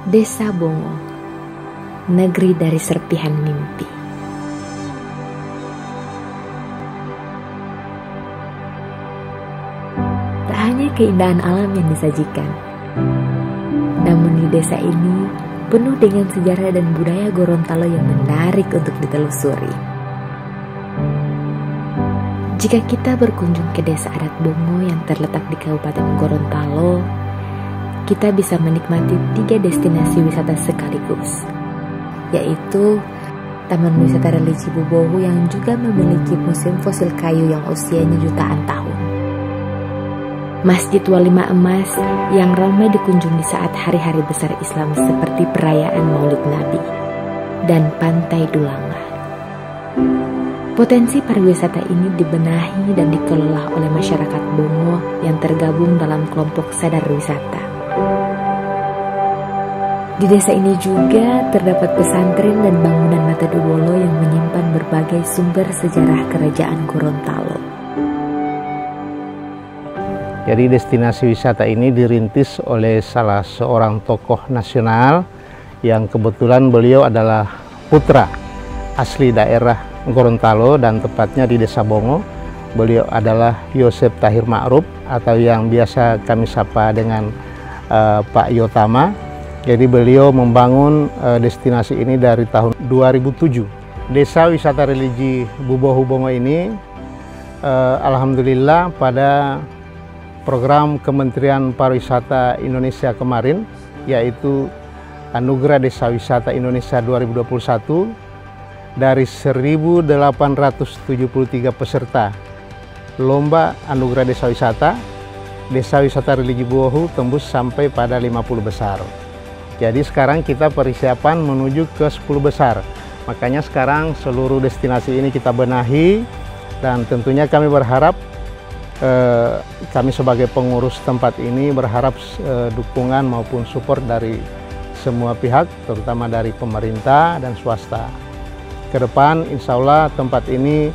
Desa Bongo, negeri dari serpihan mimpi. Tak hanya keindahan alam yang disajikan, namun di desa ini penuh dengan sejarah dan budaya Gorontalo yang menarik untuk ditelusuri. Jika kita berkunjung ke desa adat Bongo yang terletak di Kabupaten Gorontalo, kita bisa menikmati 3 destinasi wisata sekaligus, yaitu Taman Wisata Religi Bubohu yang juga memiliki museum fosil kayu yang usianya jutaan tahun, Masjid Walima Emas yang ramai dikunjungi saat hari-hari besar Islam seperti perayaan Maulid Nabi, dan Pantai Dulanga. Potensi pariwisata ini dibenahi dan dikelola oleh masyarakat Bongo yang tergabung dalam kelompok sadar wisata. Di desa ini juga terdapat pesantren dan bangunan Matadubolo yang menyimpan berbagai sumber sejarah kerajaan Gorontalo. Jadi destinasi wisata ini dirintis oleh salah seorang tokoh nasional yang kebetulan beliau adalah putra asli daerah Gorontalo dan tepatnya di Desa Bongo. Beliau adalah Yosep Tahir Ma'ruf atau yang biasa kami sapa dengan Pak Yotama. Jadi beliau membangun destinasi ini dari tahun 2007. Desa Wisata Religi Bubohu Bongo ini alhamdulillah pada program Kementerian Pariwisata Indonesia kemarin, yaitu Anugerah Desa Wisata Indonesia 2021, dari 1.873 peserta lomba Anugerah Desa Wisata Religi Bubohu tembus sampai pada 50 besar. Jadi sekarang kita persiapan menuju ke 10 besar. Makanya sekarang seluruh destinasi ini kita benahi, dan tentunya kami berharap kami sebagai pengurus tempat ini berharap dukungan maupun support dari semua pihak, terutama dari pemerintah dan swasta. Ke depan insya Allah tempat ini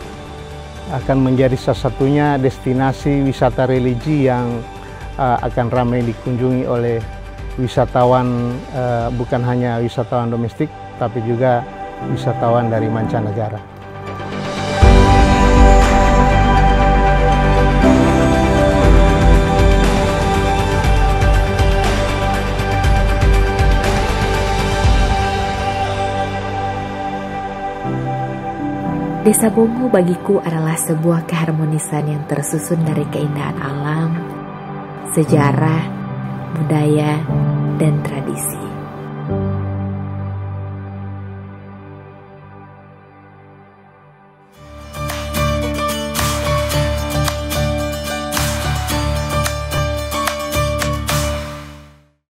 akan menjadi salah satunya destinasi wisata religi yang akan ramai dikunjungi oleh wisatawan, bukan hanya wisatawan domestik tapi juga wisatawan dari mancanegara. Desa Bongo bagiku adalah sebuah keharmonisan yang tersusun dari keindahan alam, sejarah, budaya, dan tradisi.